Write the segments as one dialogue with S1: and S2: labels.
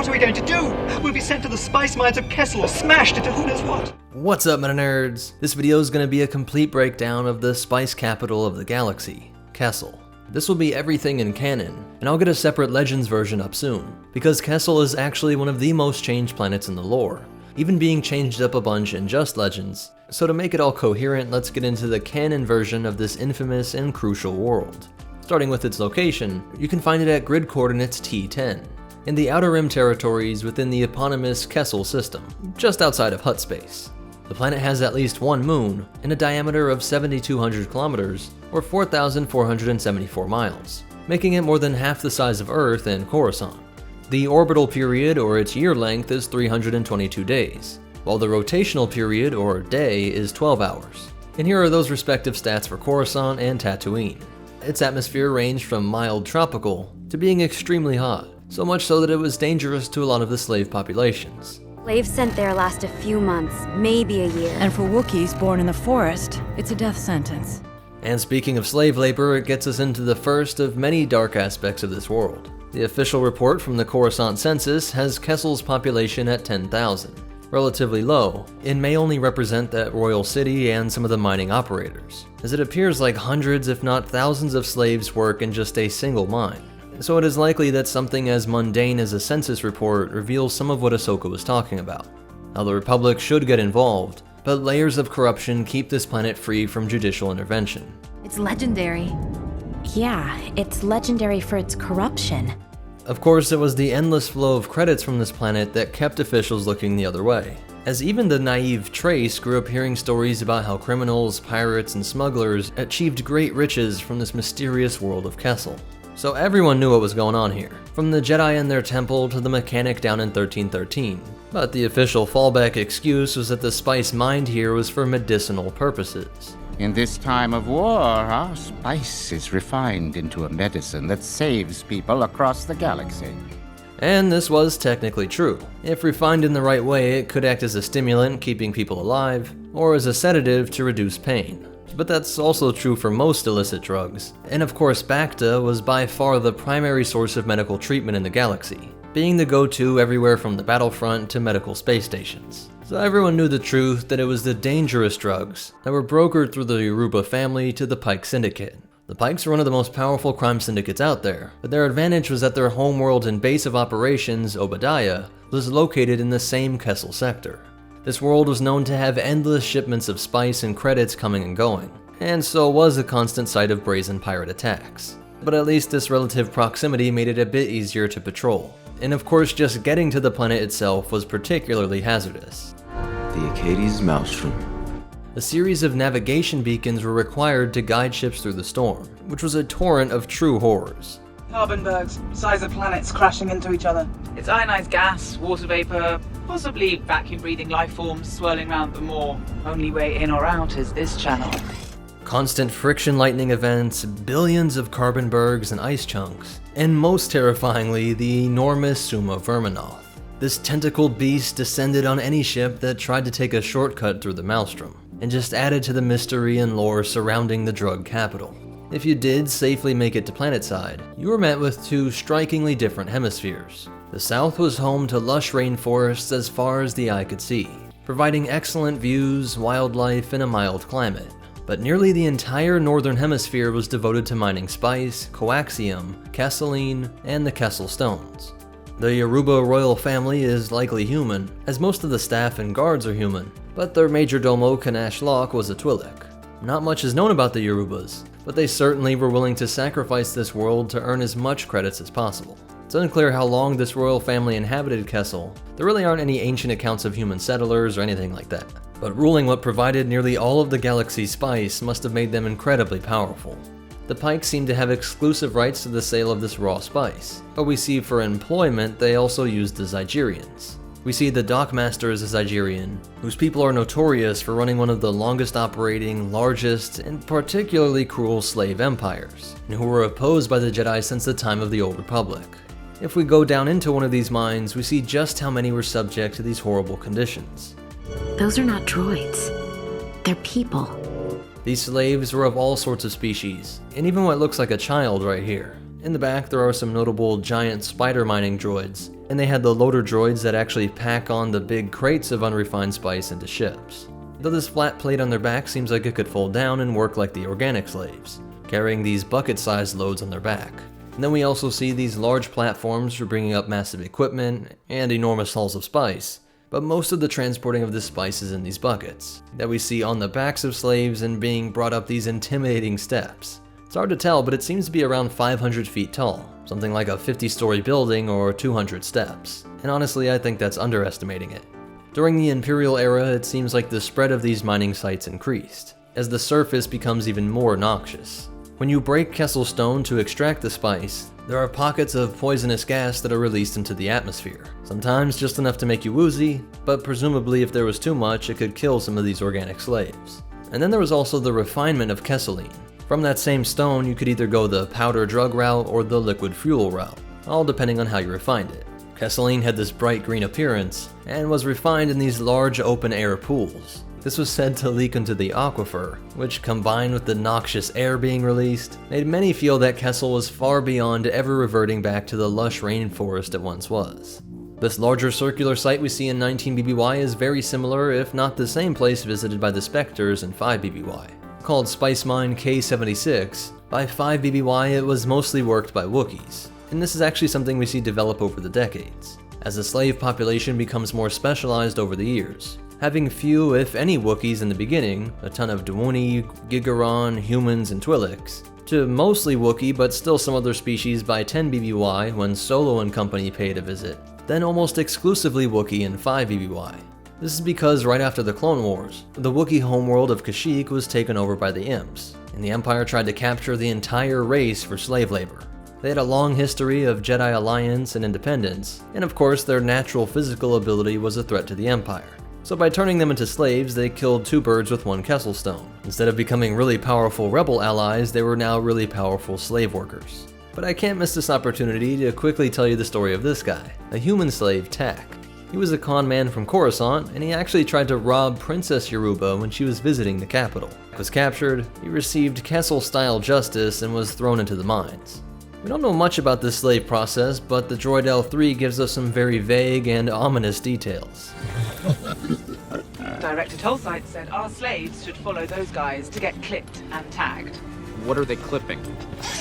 S1: What are we going to do? We'll be sent to the spice mines of Kessel or smashed into who knows what.
S2: What's up, meta nerds? This video is going to be a complete breakdown of the spice capital of the galaxy, Kessel. This will be everything in canon, and I'll get a separate Legends version up soon, because Kessel is actually one of the most changed planets in the lore, even being changed up a bunch in just Legends. So to make it all coherent, let's get into the canon version of this infamous and crucial world. Starting with its location, you can find it at grid coordinates T10, in the Outer Rim territories within the eponymous Kessel system, just outside of Hut space. The planet has at least one moon, and a diameter of 7,200 kilometers, or 4,474 miles, making it more than half the size of Earth and Coruscant. The orbital period, or its year length, is 322 days, while the rotational period, or day, is 12 hours. And here are those respective stats for Coruscant and Tatooine. Its atmosphere ranged from mild tropical to being extremely hot, so much so that it was dangerous to a lot of the slave populations.
S3: Slaves sent there last a few months, maybe a year.
S4: And for Wookiees born in the forest, it's a death sentence.
S2: And speaking of slave labor, it gets us into the first of many dark aspects of this world. The official report from the Coruscant census has Kessel's population at 10,000. Relatively low, it may only represent that royal city and some of the mining operators, as it appears like hundreds if not thousands of slaves work in just a single mine. So it is likely that something as mundane as a census report reveals some of what Ahsoka was talking about. Now the Republic should get involved, but layers of corruption keep this planet free from judicial intervention.
S3: It's legendary.
S5: Yeah, it's legendary for its corruption.
S2: Of course, it was the endless flow of credits from this planet that kept officials looking the other way, as even the naive Trace grew up hearing stories about how criminals, pirates, and smugglers achieved great riches from this mysterious world of Kessel. So everyone knew what was going on here, from the Jedi in their temple to the mechanic down in 1313. But the official fallback excuse was that the spice mined here was for medicinal purposes.
S6: In this time of war, our spice is refined into a medicine that saves people across the galaxy.
S2: And this was technically true. If refined in the right way, it could act as a stimulant keeping people alive, or as a sedative to reduce pain. But that's also true for most illicit drugs. And of course, Bacta was by far the primary source of medical treatment in the galaxy, being the go-to everywhere from the battlefront to medical space stations. So everyone knew the truth that it was the dangerous drugs that were brokered through the Yaruba family to the Pike Syndicate. The Pikes were one of the most powerful crime syndicates out there, but their advantage was that their homeworld and base of operations, Obadiah, was located in the same Kessel sector. This world was known to have endless shipments of spice and credits coming and going, and so was a constant site of brazen pirate attacks. But at least this relative proximity made it a bit easier to patrol. And of course, just getting to the planet itself was particularly hazardous.
S7: The Acades Maelstrom.
S2: A series of navigation beacons were required to guide ships through the storm, which was a torrent of true horrors.
S8: Carbon bergs, size of planets crashing into each other. It's ionized gas, water vapor, possibly vacuum-breathing life forms swirling around the moor. Only way in or out is this channel.
S2: Constant friction lightning events, billions of carbon bergs and ice chunks, and most terrifyingly, the enormous Summa Verminoth. This tentacled beast descended on any ship that tried to take a shortcut through the Maelstrom, and just added to the mystery and lore surrounding the drug capital. If you did safely make it to planetside, you were met with two strikingly different hemispheres. The south was home to lush rainforests as far as the eye could see, providing excellent views, wildlife, and a mild climate. But nearly the entire northern hemisphere was devoted to mining spice, coaxium, Kesseline, and the Kessel stones. The Yaruba royal family is likely human, as most of the staff and guards are human, but their major domo Kanash Locke was a Twi'lek. Not much is known about the Yarubas, but they certainly were willing to sacrifice this world to earn as much credits as possible. It's unclear how long this royal family inhabited Kessel. There really aren't any ancient accounts of human settlers or anything like that, but ruling what provided nearly all of the galaxy's spice must have made them incredibly powerful. The Pikes seem to have exclusive rights to the sale of this raw spice, but we see for employment they also use the Zygerians. We see the Dockmaster as a Zygerian, whose people are notorious for running one of the longest operating, largest, and particularly cruel slave empires, and who were opposed by the Jedi since the time of the Old Republic. If we go down into one of these mines, we see just how many were subject to these horrible conditions.
S5: Those are not droids. They're people.
S2: These slaves were of all sorts of species, and even what looks like a child right here. In the back, there are some notable giant spider mining droids, and they had the loader droids that actually pack on the big crates of unrefined spice into ships. Though this flat plate on their back seems like it could fold down and work like the organic slaves, carrying these bucket-sized loads on their back. And then we also see these large platforms for bringing up massive equipment and enormous hauls of spice, but most of the transporting of this spice is in these buckets, that we see on the backs of slaves and being brought up these intimidating steps. It's hard to tell, but it seems to be around 500 feet tall, something like a 50-story building or 200 steps, and honestly I think that's underestimating it. During the Imperial Era, it seems like the spread of these mining sites increased, as the surface becomes even more noxious. When you break Kessel stone to extract the spice, there are pockets of poisonous gas that are released into the atmosphere, sometimes just enough to make you woozy, but presumably if there was too much, it could kill some of these organic slaves. And then there was also the refinement of Kesseline. From that same stone, you could either go the powder drug route or the liquid fuel route, all depending on how you refined it. Kesseline had this bright green appearance, and was refined in these large open-air pools. This was said to leak into the aquifer, which combined with the noxious air being released, made many feel that Kessel was far beyond ever reverting back to the lush rainforest it once was. This larger circular site we see in 19 BBY is very similar, if not the same place visited by the Spectres in 5 BBY. Called Spice Mine K76, by 5 BBY it was mostly worked by Wookiees, and this is actually something we see develop over the decades, as the slave population becomes more specialized over the years, having few if any Wookiees in the beginning, a ton of Dwoonie, Gigaron, humans, and Twi'leks, to mostly Wookiee but still some other species by 10 BBY when Solo and company paid a visit, then almost exclusively Wookiee in 5 BBY. This is because right after the Clone Wars, the Wookiee homeworld of Kashyyyk was taken over by the Imps, and the Empire tried to capture the entire race for slave labor. They had a long history of Jedi alliance and independence, and of course their natural physical ability was a threat to the Empire. So by turning them into slaves, they killed two birds with one Kessel stone. Instead of becoming really powerful rebel allies, they were now really powerful slave workers. But I can't miss this opportunity to quickly tell you the story of this guy, a human slave, Tak. He was a con man from Coruscant, and he actually tried to rob Princess Yaruba when she was visiting the capital. He was captured, he received Kessel-style justice, and was thrown into the mines. We don't know much about this slave process, but the droid L3 gives us some very vague and ominous details.
S8: Director Tolside said our slaves should follow those guys to get clipped and tagged.
S7: What are they clipping?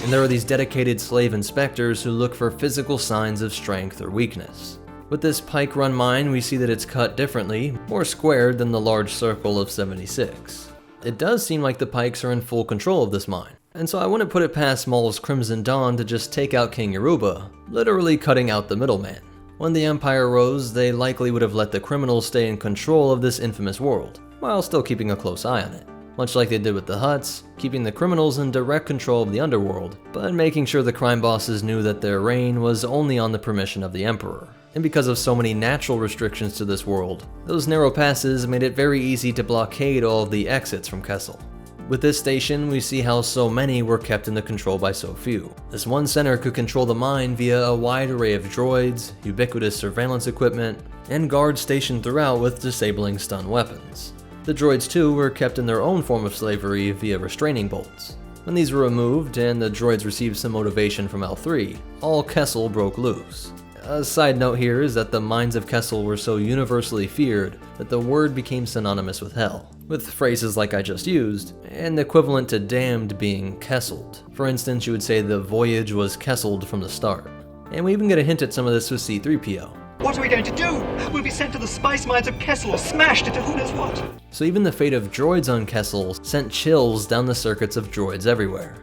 S2: And there are these dedicated slave inspectors who look for physical signs of strength or weakness. With this Pike Run mine, we see that it's cut differently, more squared than the large circle of 76. It does seem like the Pikes are in full control of this mine, and so I wouldn't put it past Maul's Crimson Dawn to just take out King Yaruba, literally cutting out the middleman. When the Empire rose, they likely would have let the criminals stay in control of this infamous world, while still keeping a close eye on it. Much like they did with the Hutts, keeping the criminals in direct control of the underworld, but making sure the crime bosses knew that their reign was only on the permission of the Emperor. And because of so many natural restrictions to this world, those narrow passes made it very easy to blockade all of the exits from Kessel. With this station, we see how so many were kept in the control by so few. This one center could control the mine via a wide array of droids, ubiquitous surveillance equipment, and guards stationed throughout with disabling stun weapons. The droids too were kept in their own form of slavery via restraining bolts. When these were removed and the droids received some motivation from L3, all Kessel broke loose. A side note here is that the mines of Kessel were so universally feared that the word became synonymous with hell, with phrases like I just used, and the equivalent to damned being Kesseled. For instance, you would say the voyage was Kesseled from the start. And we even get a hint at some of this with C-3PO.
S1: What are we going to do? We'll be sent to the spice mines of Kessel or smashed into who knows what.
S2: So even the fate of droids on Kessel sent chills down the circuits of droids everywhere.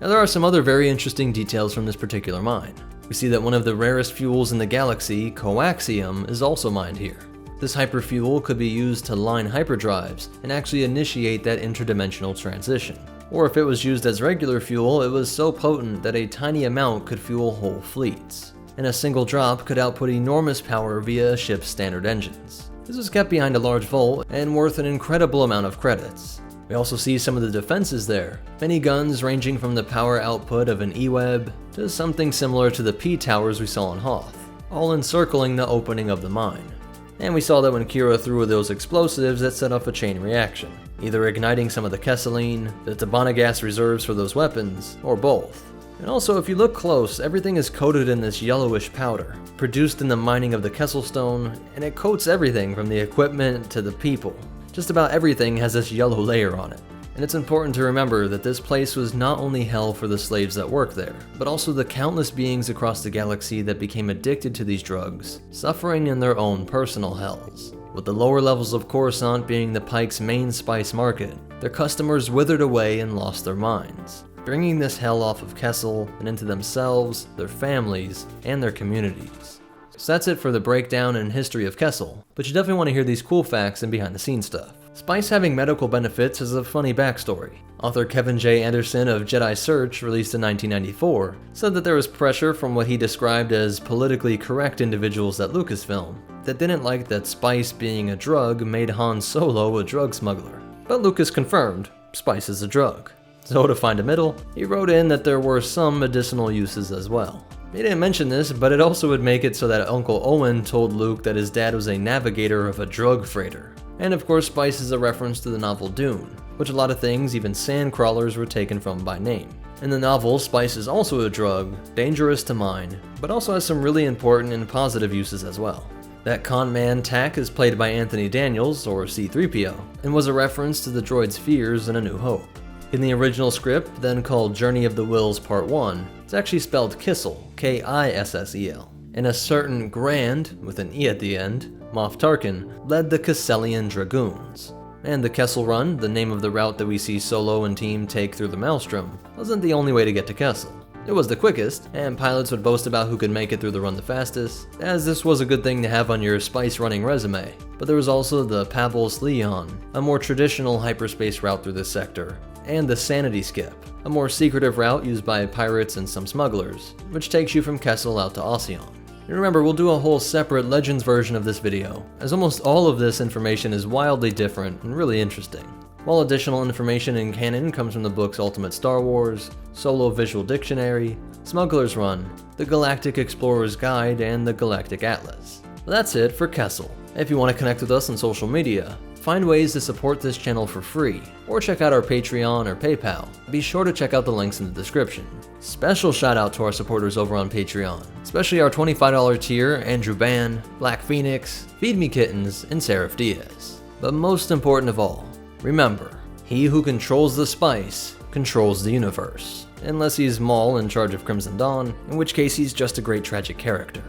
S2: Now there are some other very interesting details from this particular mine. We see that one of the rarest fuels in the galaxy, coaxium, is also mined here. This hyperfuel could be used to line hyperdrives and actually initiate that interdimensional transition. Or if it was used as regular fuel, it was so potent that a tiny amount could fuel whole fleets, and a single drop could output enormous power via a ship's standard engines. This was kept behind a large vault and worth an incredible amount of credits. We also see some of the defenses there, many guns ranging from the power output of an E-Web to something similar to the P-towers we saw on Hoth, all encircling the opening of the mine. And we saw that when Kira threw those explosives, it set off a chain reaction, either igniting some of the Kesseline, the Tabana gas reserves for those weapons, or both. And also, if you look close, everything is coated in this yellowish powder, produced in the mining of the Kessel stone, and it coats everything from the equipment to the people. Just about everything has this yellow layer on it. And it's important to remember that this place was not only hell for the slaves that worked there, but also the countless beings across the galaxy that became addicted to these drugs, suffering in their own personal hells. With the lower levels of Coruscant being the Pike's main spice market, their customers withered away and lost their minds, bringing this hell off of Kessel and into themselves, their families, and their communities. So that's it for the breakdown and history of Kessel, but you definitely want to hear these cool facts and behind the scenes stuff. Spice having medical benefits is a funny backstory. Author Kevin J. Anderson of Jedi Search, released in 1994, said that there was pressure from what he described as politically correct individuals at Lucasfilm that didn't like that spice being a drug made Han Solo a drug smuggler. But Lucas confirmed, spice is a drug. So to find a middle, he wrote in that there were some medicinal uses as well. He didn't mention this, but it also would make it so that Uncle Owen told Luke that his dad was a navigator of a drug freighter. And of course, spice is a reference to the novel Dune, which a lot of things, even sand crawlers, were taken from by name. In the novel, spice is also a drug, dangerous to mine, but also has some really important and positive uses as well. That con man Tak is played by Anthony Daniels, or C-3PO, and was a reference to the droid's fears in A New Hope. In the original script, then called Journey of the Wills Part 1, it's actually spelled Kissel, Kissel, and a certain Grand, with an E at the end, Moff Tarkin, led the Kesselian Dragoons. And the Kessel Run, the name of the route that we see Solo and team take through the Maelstrom, wasn't the only way to get to Kessel. It was the quickest, and pilots would boast about who could make it through the run the fastest, as this was a good thing to have on your spice running resume. But there was also the Pablos Leon, a more traditional hyperspace route through this sector, and the Sanity Skip, a more secretive route used by pirates and some smugglers, which takes you from Kessel out to Oseon. And remember, we'll do a whole separate Legends version of this video, as almost all of this information is wildly different and really interesting. While additional information in canon comes from the books Ultimate Star Wars, Solo Visual Dictionary, Smuggler's Run, The Galactic Explorer's Guide, and The Galactic Atlas. But that's it for Kessel. If you want to connect with us on social media, find ways to support this channel for free, or check out our Patreon or PayPal, be sure to check out the links in the description. Special shout out to our supporters over on Patreon, especially our $25 tier Andrew Bann, Black Phoenix, Feed Me Kittens, and Seraph Diaz. But most important of all, remember, he who controls the spice controls the universe. Unless he's Maul in charge of Crimson Dawn, in which case he's just a great tragic character.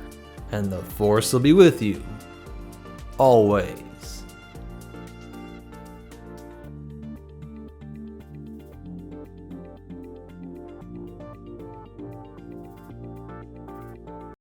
S2: And the Force will be with you. Always.